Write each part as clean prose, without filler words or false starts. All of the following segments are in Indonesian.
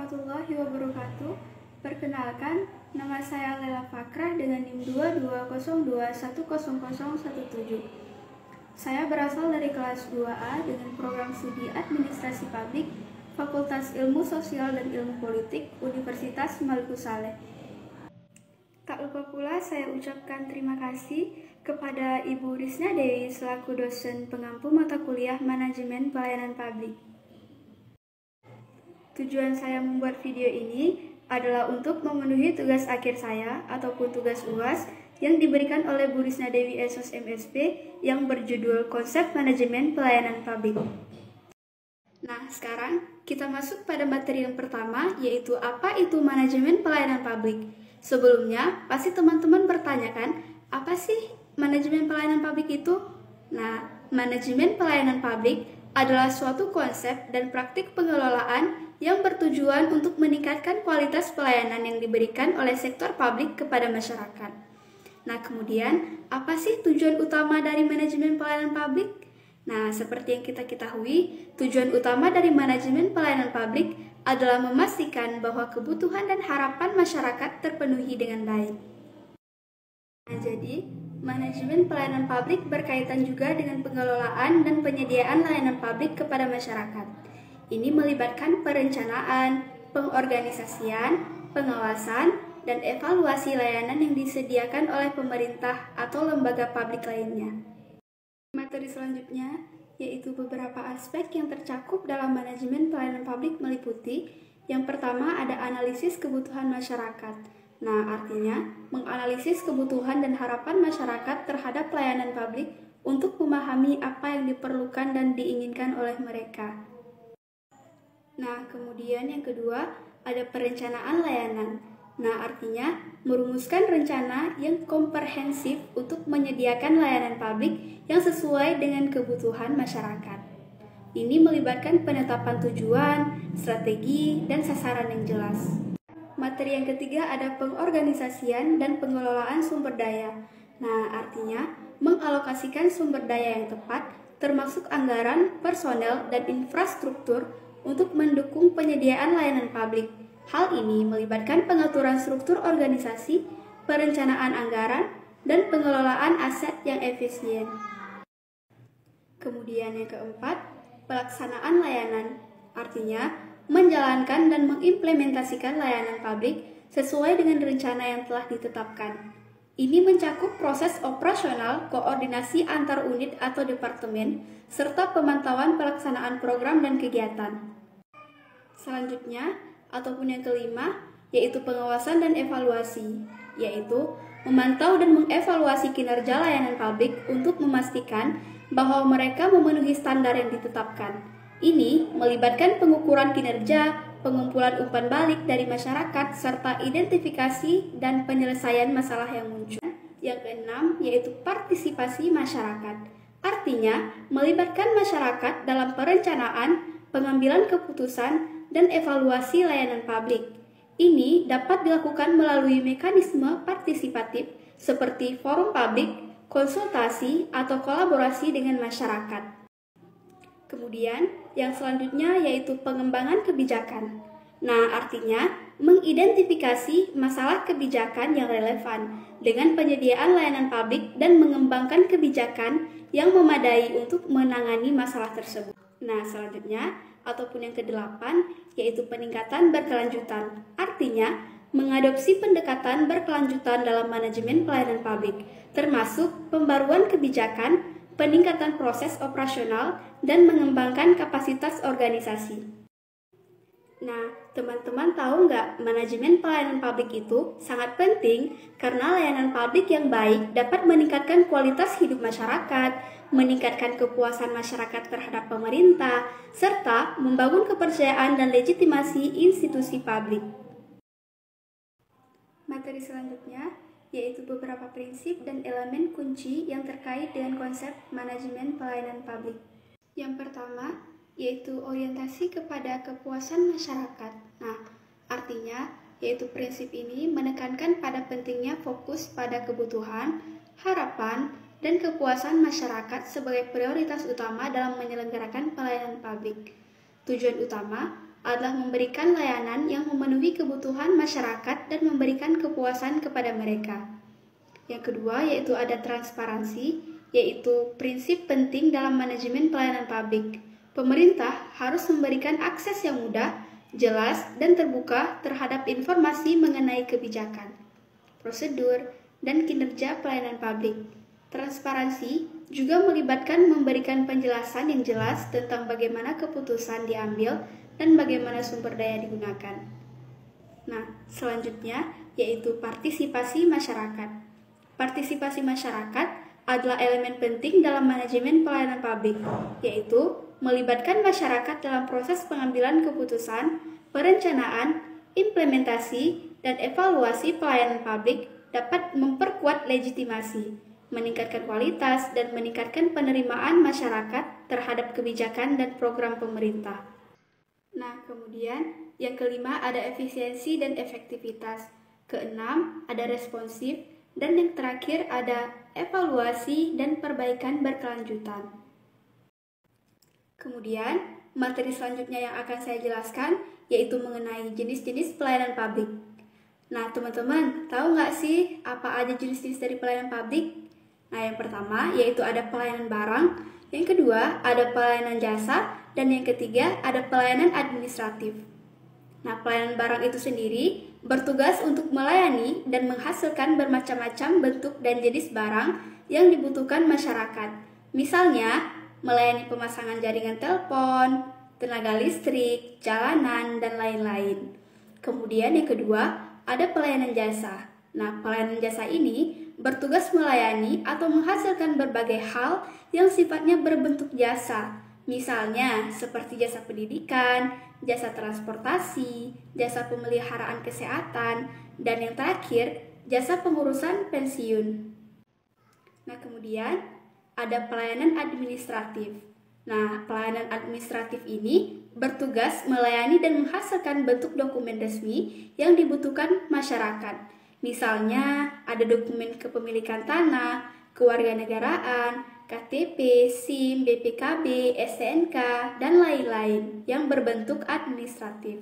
warahmatullahi wabarakatuh. Perkenalkan, nama saya Lela Fakrah dengan NIM 2202100017. Saya berasal dari kelas 2A dengan program studi Administrasi Publik, Fakultas Ilmu Sosial dan Ilmu Politik, Universitas Maluku Saleh. Tak lupa pula saya ucapkan terima kasih kepada Ibu Risna Dewi selaku dosen pengampu mata kuliah Manajemen Pelayanan Publik. Tujuan saya membuat video ini adalah untuk memenuhi tugas akhir saya ataupun tugas UAS yang diberikan oleh Bu Risna Dewi SOS MSP yang berjudul Konsep Manajemen Pelayanan Publik. Nah, sekarang kita masuk pada materi yang pertama, yaitu apa itu manajemen pelayanan publik. Sebelumnya, pasti teman-teman bertanya kan, apa sih manajemen pelayanan publik itu? Nah, manajemen pelayanan publik adalah suatu konsep dan praktik pengelolaan yang bertujuan untuk meningkatkan kualitas pelayanan yang diberikan oleh sektor publik kepada masyarakat. Nah, kemudian, apa sih tujuan utama dari manajemen pelayanan publik? Nah, seperti yang kita ketahui, tujuan utama dari manajemen pelayanan publik adalah memastikan bahwa kebutuhan dan harapan masyarakat terpenuhi dengan baik. Nah, jadi, manajemen pelayanan publik berkaitan juga dengan pengelolaan dan penyediaan layanan publik kepada masyarakat. Ini melibatkan perencanaan, pengorganisasian, pengawasan, dan evaluasi layanan yang disediakan oleh pemerintah atau lembaga publik lainnya. Materi selanjutnya yaitu beberapa aspek yang tercakup dalam manajemen pelayanan publik meliputi yang pertama ada analisis kebutuhan masyarakat. Nah, artinya menganalisis kebutuhan dan harapan masyarakat terhadap pelayanan publik untuk memahami apa yang diperlukan dan diinginkan oleh mereka. Nah, kemudian yang kedua ada perencanaan layanan. Nah, artinya merumuskan rencana yang komprehensif untuk menyediakan layanan publik yang sesuai dengan kebutuhan masyarakat. Ini melibatkan penetapan tujuan, strategi, dan sasaran yang jelas. Materi yang ketiga ada pengorganisasian dan pengelolaan sumber daya. Nah, artinya mengalokasikan sumber daya yang tepat, termasuk anggaran, personel, dan infrastruktur untuk mendukung penyediaan layanan publik. Hal ini melibatkan pengaturan struktur organisasi, perencanaan anggaran, dan pengelolaan aset yang efisien. Kemudian yang keempat, pelaksanaan layanan, artinya menjalankan dan mengimplementasikan layanan publik sesuai dengan rencana yang telah ditetapkan. Ini mencakup proses operasional, koordinasi antar unit atau departemen, serta pemantauan pelaksanaan program dan kegiatan. Selanjutnya, ataupun yang kelima, yaitu pengawasan dan evaluasi, yaitu memantau dan mengevaluasi kinerja layanan publik untuk memastikan bahwa mereka memenuhi standar yang ditetapkan. Ini melibatkan pengukuran kinerja, pengumpulan umpan balik dari masyarakat, serta identifikasi dan penyelesaian masalah yang muncul. Yang keenam, yaitu partisipasi masyarakat. Artinya, melibatkan masyarakat dalam perencanaan, pengambilan keputusan, dan evaluasi layanan publik. Ini dapat dilakukan melalui mekanisme partisipatif seperti forum publik, konsultasi, atau kolaborasi dengan masyarakat. Kemudian, yang selanjutnya yaitu pengembangan kebijakan. Nah, artinya mengidentifikasi masalah kebijakan yang relevan dengan penyediaan layanan publik dan mengembangkan kebijakan yang memadai untuk menangani masalah tersebut. Nah, selanjutnya ataupun yang kedelapan yaitu peningkatan berkelanjutan. Artinya, mengadopsi pendekatan berkelanjutan dalam manajemen pelayanan publik, termasuk pembaruan kebijakan, peningkatan proses operasional, dan mengembangkan kapasitas organisasi. Nah, teman-teman tahu nggak, manajemen pelayanan publik itu sangat penting karena layanan publik yang baik dapat meningkatkan kualitas hidup masyarakat, meningkatkan kepuasan masyarakat terhadap pemerintah, serta membangun kepercayaan dan legitimasi institusi publik. Materi selanjutnya yaitu beberapa prinsip dan elemen kunci yang terkait dengan konsep manajemen pelayanan publik. Yang pertama, yaitu orientasi kepada kepuasan masyarakat. Nah, artinya yaitu prinsip ini menekankan pada pentingnya fokus pada kebutuhan, harapan, dan kepuasan masyarakat sebagai prioritas utama dalam menyelenggarakan pelayanan publik. Tujuan utama adalah memberikan layanan yang memenuhi kebutuhan masyarakat dan memberikan kepuasan kepada mereka. Yang kedua yaitu ada transparansi, yaitu prinsip penting dalam manajemen pelayanan publik. Pemerintah harus memberikan akses yang mudah, jelas, dan terbuka terhadap informasi mengenai kebijakan, prosedur, dan kinerja pelayanan publik. Transparansi juga melibatkan memberikan penjelasan yang jelas tentang bagaimana keputusan diambil dan bagaimana sumber daya digunakan. Nah, selanjutnya yaitu partisipasi masyarakat. Partisipasi masyarakat adalah elemen penting dalam manajemen pelayanan publik, yaitu melibatkan masyarakat dalam proses pengambilan keputusan, perencanaan, implementasi, dan evaluasi pelayanan publik dapat memperkuat legitimasi, meningkatkan kualitas, dan meningkatkan penerimaan masyarakat terhadap kebijakan dan program pemerintah. Nah, kemudian yang kelima ada efisiensi dan efektivitas. Keenam ada responsif, dan yang terakhir ada evaluasi dan perbaikan berkelanjutan. Kemudian, materi selanjutnya yang akan saya jelaskan yaitu mengenai jenis-jenis pelayanan publik. Nah, teman-teman, tahu nggak sih apa aja jenis-jenis dari pelayanan publik? Nah, yang pertama yaitu ada pelayanan barang, yang kedua ada pelayanan jasa, dan yang ketiga ada pelayanan administratif. Nah, pelayanan barang itu sendiri bertugas untuk melayani dan menghasilkan bermacam-macam bentuk dan jenis barang yang dibutuhkan masyarakat. Misalnya, melayani pemasangan jaringan telepon, tenaga listrik, jalanan, dan lain-lain. Kemudian yang kedua, ada pelayanan jasa. Nah, pelayanan jasa ini bertugas melayani atau menghasilkan berbagai hal yang sifatnya berbentuk jasa. Misalnya, seperti jasa pendidikan, jasa transportasi, jasa pemeliharaan kesehatan, dan yang terakhir, jasa pengurusan pensiun. Nah, kemudian ada pelayanan administratif. Nah, pelayanan administratif ini bertugas melayani dan menghasilkan bentuk dokumen resmi yang dibutuhkan masyarakat. Misalnya, ada dokumen kepemilikan tanah, kewarganegaraan, KTP, SIM, BPKB, STNK, dan lain-lain yang berbentuk administratif.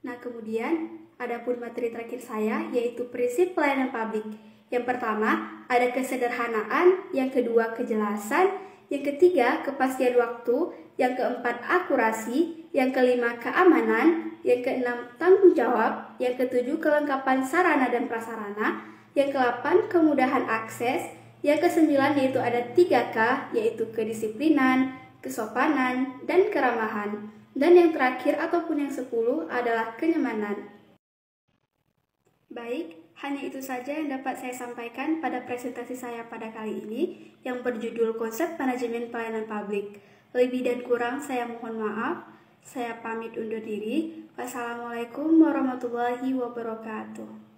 Nah, kemudian adapun materi terakhir saya yaitu prinsip pelayanan publik. Yang pertama, ada kesederhanaan, yang kedua kejelasan, yang ketiga kepastian waktu, yang keempat akurasi, yang kelima keamanan, yang keenam tanggung jawab, yang ketujuh kelengkapan sarana dan prasarana, yang kedelapan kemudahan akses, yang kesembilan yaitu ada 3K, yaitu kedisiplinan, kesopanan, dan keramahan. Dan yang terakhir ataupun yang 10 adalah kenyamanan. Baik, hanya itu saja yang dapat saya sampaikan pada presentasi saya pada kali ini yang berjudul Konsep Manajemen Pelayanan Publik. Lebih dan kurang saya mohon maaf. Saya pamit undur diri. Wassalamualaikum warahmatullahi wabarakatuh.